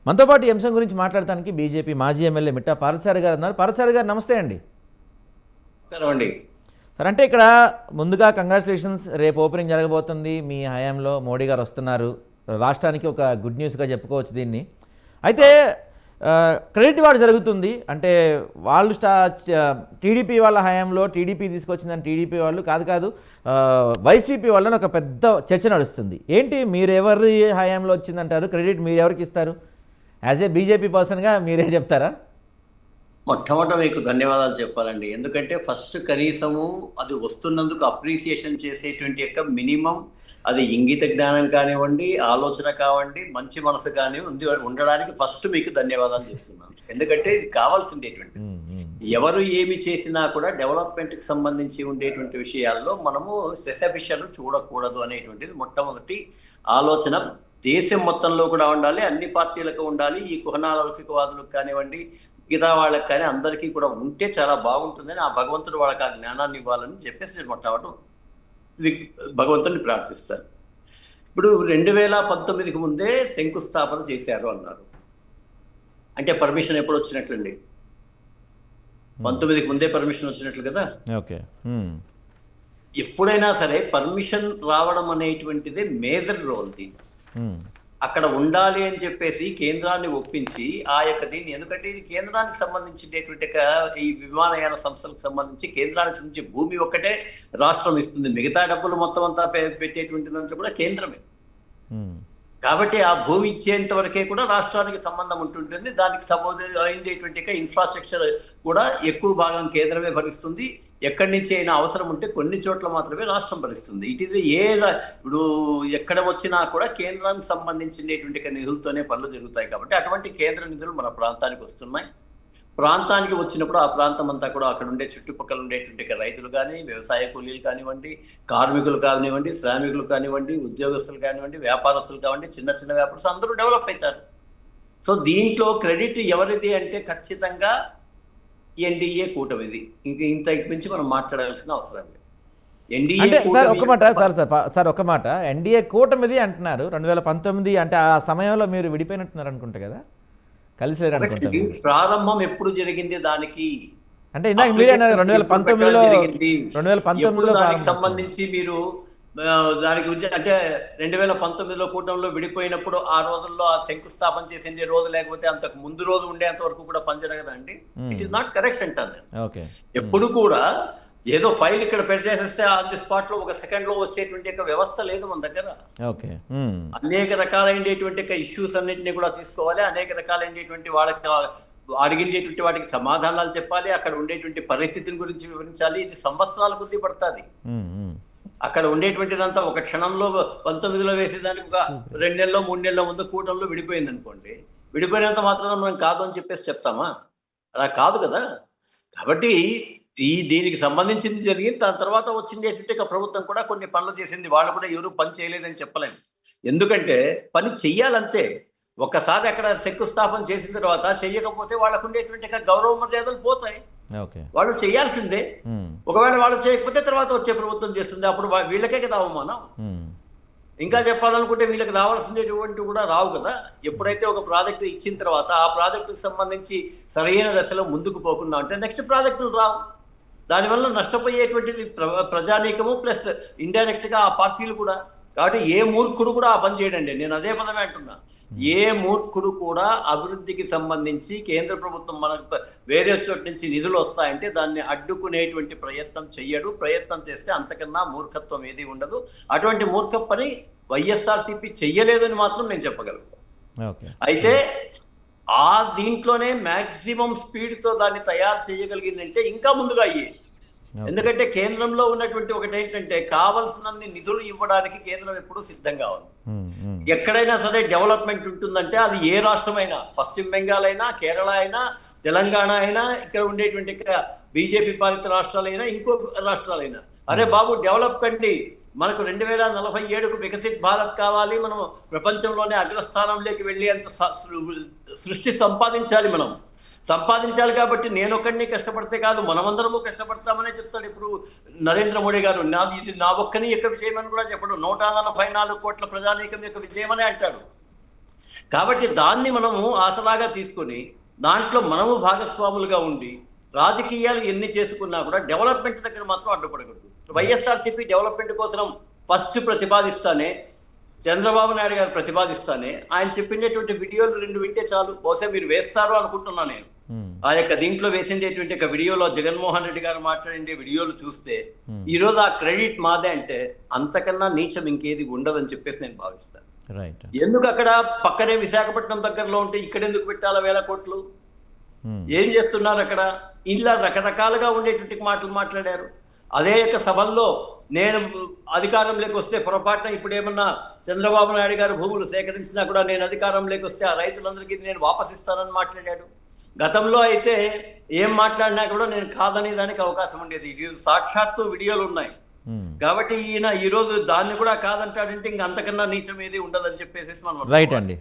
మనతో పాటు ఈ అంశం గురించి మాట్లాడటానికి బీజేపీ మాజీ ఎమ్మెల్యే మిట్టా పార్థసారథి గారు ఉన్నారు. పార్థసారథి గారు నమస్తే అండి. అండి సార్, అంటే ఇక్కడ ముందుగా కంగ్రాచులేషన్స్, రేపు ఓపెనింగ్ జరగబోతుంది. మీ హయాంలో మోడీ గారు వస్తున్నారు. రాష్ట్రానికి ఒక గుడ్ న్యూస్గా చెప్పుకోవచ్చు దీన్ని. అయితే క్రెడిట్ వాడు జరుగుతుంది. అంటే వాళ్ళు టీడీపీ వాళ్ళ హయాంలో టీడీపీ తీసుకొచ్చిందని టీడీపీ వాళ్ళు కాదు వైసీపీ వాళ్ళని ఒక పెద్ద చర్చ నడుస్తుంది. ఏంటి, మీరు ఎవరి హయాంలో వచ్చిందంటారు? క్రెడిట్ మీరు ఎవరికి ఇస్తారు? యాజ్ ఏ బీజేపీ పర్సన్గా మీరే చెప్తారా? మొట్టమొదట మీకు ధన్యవాదాలు చెప్పాలండి. ఎందుకంటే ఫస్ట్ కనీసము అది వస్తున్నందుకు అప్రిసియేషన్ చేసేటువంటి యొక్క మినిమం అది ఇంగిత జ్ఞానం కానివ్వండి, ఆలోచన కావండి, మంచి మనసు కానివ్వండి ఉండడానికి ఫస్ట్ మీకు ధన్యవాదాలు చెప్తున్నాను. ఎందుకంటే ఇది కావాల్సిండేటువంటి ఎవరు ఏమి చేసినా కూడా డెవలప్మెంట్కి సంబంధించి ఉండేటువంటి విషయాల్లో మనము శశభిషలు చూడకూడదు అనేటువంటిది మొట్టమొదటి ఆలోచన దేశం మొత్తంలో కూడా ఉండాలి, అన్ని పార్టీలకు ఉండాలి. ఈ కుహనాల లౌకికవాదులకు కానివ్వండి, మిగతా వాళ్ళకి కానీ అందరికీ కూడా ఉంటే చాలా బాగుంటుందని ఆ భగవంతుడు వాళ్ళకి ఆ జ్ఞానాన్ని ఇవ్వాలని చెప్పేసి నేను మొట్టమొదటి భగవంతుడిని ప్రార్థిస్తాను. ఇప్పుడు 2019కి ముందే శంకుస్థాపన చేశారు అన్నారు. అంటే పర్మిషన్ ఎప్పుడు వచ్చినట్లండి? 19కి ముందే పర్మిషన్ వచ్చినట్లు కదా. ఓకే. ఎప్పుడైనా సరే పర్మిషన్ రావడం అనేటువంటిదే మేజర్ రోల్ దీన్ని. అక్కడ ఉండాలి అని చెప్పేసి కేంద్రాన్ని ఒప్పించి ఆ యొక్క దీన్ని, ఎందుకంటే ఇది కేంద్రానికి సంబంధించినటువంటి ఈ విమానయాన సంస్థలకు సంబంధించి కేంద్రానికి సంబంధించి భూమి ఒక్కటే రాష్ట్రం ఇస్తుంది. మిగతా డబ్బులు మొత్తం అంతా పెట్టేటువంటిదంతా కూడా కేంద్రమే. కాబట్టి ఆ భూమి ఇచ్చేంత వరకే కూడా రాష్ట్రానికి సంబంధం ఉంటుంటుంది. దానికి సంబంధించేటువంటి ఇన్ఫ్రాస్ట్రక్చర్ కూడా ఎక్కువ భాగం కేంద్రమే భరిస్తుంది. ఎక్కడి నుంచి అయినా అవసరం ఉంటే కొన్ని చోట్ల మాత్రమే రాష్ట్రం భరిస్తుంది. ఇట్ ఈజ్ ఇప్పుడు ఎక్కడ వచ్చినా కూడా కేంద్రానికి సంబంధించినటువంటి నిధులతోనే పనులు జరుగుతాయి. కాబట్టి అటువంటి కేంద్ర నిధులు మన ప్రాంతానికి వస్తున్నాయి. ప్రాంతానికి వచ్చినప్పుడు ఆ ప్రాంతం అంతా కూడా అక్కడ ఉండే చుట్టుపక్కల ఉండేటువంటి రైతులు కానీ, వ్యవసాయ కూలీలు కానివ్వండి, కార్మికులు కానివ్వండి, శ్రామికులు కానివ్వండి, ఉద్యోగస్తులు కానివ్వండి, వ్యాపారస్తులు కానివ్వండి, చిన్న చిన్న వ్యాపారస్తులు అందరూ డెవలప్ అవుతారు. సో దీంట్లో క్రెడిట్ ఎవరిది అంటే ఖచ్చితంగా ఎన్డీఏ కూటమిది. ఇంత మించి మనం మాట్లాడాల్సిన అవసరం లేదు. ఒక మాట ఎన్డీఏ కూటమిది అంటున్నారు. 2019 అంటే ఆ సమయంలో మీరు విడిపోయినట్టున్నారు అనుకుంటా కదా, కలిసి ప్రారంభం ఎప్పుడు జరిగింది దానికి? అంటే ఇందాక మీరే అన్నారు 2019లో దానికి సంబంధించి మీరు దాని గురించి అంటే 2019లో కూటమిలో విడిపోయినప్పుడు ఆ రోజుల్లో ఆ శంకుస్థాపన చేసిండే రోజు లేకపోతే అంతకు ముందు రోజు ఉండేంత వరకు కూడా పని జరగదండి. ఇట్ ఈస్ నాట్ కరెక్ట్ అంటాను నేను. ఎప్పుడు కూడా ఏదో ఫైల్ ఇక్కడ పెట్టేసేస్తే ఆన్ ది స్పాట్ లో ఒక సెకండ్ లో వచ్చేటువంటి వ్యవస్థ లేదు మన దగ్గర. అనేక రకాలైనటువంటి ఇష్యూస్ అన్నింటినీ కూడా తీసుకోవాలి. అనేక రకాలైనటువంటి వాళ్ళకి అడిగినటువంటి వాటికి సమాధానాలు చెప్పాలి. అక్కడ ఉండేటువంటి పరిస్థితిని గురించి వివరించాలి. ఇది సంవత్సరాల కొద్దీ పడుతుంది. అక్కడ ఉండేటువంటిదంతా ఒక క్షణంలో 19లో వేసేదానికి ఒక 2 నెలల్లో 3 నెలల ముందు కూటమిలో విడిపోయింది అనుకోండి. విడిపోయినంత మాత్రాన మనం కాదు అని చెప్పేసి చెప్తామా? అలా కాదు కదా. కాబట్టి దీనికి సంబంధించింది జరిగింది. దాని తర్వాత వచ్చింది ప్రభుత్వం కూడా కొన్ని పనులు చేసింది. వాళ్ళు కూడా ఎవరు పని చేయలేదని చెప్పలేము. ఎందుకంటే పని చెయ్యాలంతే. ఒక్కసారి అక్కడ శంకుస్థాపన చేసిన తర్వాత చెయ్యకపోతే వాళ్ళకు ఉండేటువంటి గౌరవ మర్యాదలు పోతాయి. వాళ్ళు చేయాల్సిందే. ఒకవేళ వాళ్ళు చేయకపోతే తర్వాత వచ్చే ప్రభుత్వం చేస్తుంది. అప్పుడు వీళ్ళకే కదా అవమానం. ఇంకా చెప్పాలనుకుంటే వీళ్ళకి రావాల్సినటువంటి కూడా రావు కదా. ఎప్పుడైతే ఒక ప్రాజెక్టు ఇచ్చిన తర్వాత ఆ ప్రాజెక్టుకు సంబంధించి సరైన దశలో ముందుకు పోకుండా అంటే నెక్స్ట్ ప్రాజెక్టులు రావు. దానివల్ల నష్టపోయేటువంటిది ప్రజానీకము ప్లస్ ఇండైరెక్ట్ గా ఆ పార్టీలు కూడా. కాబట్టి ఏ మూర్ఖుడు కూడా ఆ పని చేయడండి. నేను అదే పదమే అంటున్నా. ఏ మూర్ఖుడు కూడా అభివృద్ధికి సంబంధించి కేంద్ర ప్రభుత్వం మనకు వేరే చోటు నుంచి నిధులు వస్తాయంటే దాన్ని అడ్డుకునేటువంటి ప్రయత్నం చెయ్యడు. ప్రయత్నం చేస్తే అంతకన్నా మూర్ఖత్వం ఏది ఉండదు. అటువంటి మూర్ఖ పని వైఎస్ఆర్సీపీ చెయ్యలేదని మాత్రం నేను చెప్పగలుగుతాను. అయితే ఆ దీంట్లోనే మ్యాక్సిమం స్పీడ్తో దాన్ని తయారు చేయగలిగిందంటే ఇంకా ముందుగా అయ్యేది. ఎందుకంటే కేంద్రంలో ఉన్నటువంటి ఒకటి ఏంటంటే కావలసినన్ని నిధులు ఇవ్వడానికి కేంద్రం ఎప్పుడూ సిద్ధంగా ఉంది. ఎక్కడైనా సరే డెవలప్మెంట్ ఉంటుందంటే అది ఏ రాష్ట్రమైనా, పశ్చిమ బెంగాల్ అయినా, కేరళ అయినా, తెలంగాణ అయినా, ఇక్కడ ఉండేటువంటి బీజేపీ పాలిత రాష్ట్రాలైనా, ఇంకో రాష్ట్రాలైనా, అరే బాబు డెవలప్ కండి, మనకు 2047కు వికసిత్ భారత్ కావాలి, మనం ప్రపంచంలోనే అగ్రస్థానంలోకి వెళ్ళి అంత సృష్టి సంపాదించాలి కాబట్టి నేను ఒక్కడిని కష్టపడితే కాదు మనమందరము కష్టపడతామనే చెప్తాడు. ఇప్పుడు నరేంద్ర మోడీ గారు ఇది నా ఒక్కని యొక్క విజయం అని కూడా చెప్పడు. 144 కోట్ల ప్రజానీకం యొక్క విజయం అనే అంటాడు. కాబట్టి దాన్ని మనము ఆసరాగా తీసుకొని దాంట్లో మనము భాగస్వాములుగా ఉండి రాజకీయాలు ఎన్ని చేసుకున్నా కూడా డెవలప్మెంట్ దగ్గర మాత్రం అడ్డుపడకూడదు. వైఎస్ఆర్సీపీ డెవలప్మెంట్ కోసం ఫస్ట్ ప్రతిపాదిస్తానే, చంద్రబాబు నాయుడు గారు ప్రతిపాదిస్తానే, ఆయన చెప్పినటువంటి వీడియోలు 2 వింటే చాలు. బహుశా మీరు వేస్తారు అనుకుంటున్నా నేను. ఆ యొక్క దీంట్లో వేసిండేటువంటి ఒక వీడియోలో జగన్మోహన్ రెడ్డి గారు మాట్లాడే వీడియోలు చూస్తే ఈ రోజు ఆ క్రెడిట్ మాదే అంటే అంతకన్నా నీచం ఇంకేది ఉండదని చెప్పేసి నేను భావిస్తాను. రైట్. ఎందుకు అక్కడ పక్కనే విశాఖపట్నం దగ్గరలో ఉంటే ఇక్కడ ఎందుకు పెట్టాలా 1000 కోట్లు? ఏం చేస్తున్నారు అక్కడ? ఇలా రకరకాలుగా ఉండేటువంటి మాటలు మాట్లాడారు. అదే యొక్క సభల్లో నేను అధికారంలోకి వస్తే పొరపాటున ఇప్పుడు ఏమన్నా చంద్రబాబు నాయుడు గారు భూములు సేకరించినా కూడా నేను అధికారంలోకి వస్తే ఆ రైతులందరికీ నేను వాపస్ ఇస్తానని మాట్లాడాడు. గతంలో అయితే ఏం మాట్లాడినా కూడా నేను కాదనే దానికి అవకాశం ఉండేది. సాక్షాత్తు వీడియోలు ఉన్నాయి. కాబట్టి ఈయన ఈ రోజు దాన్ని కూడా కాదంటాడంటే ఇంక అంతకన్నా నీచం ఏది ఉండదని చెప్పేసి మనం రైట్ అండి.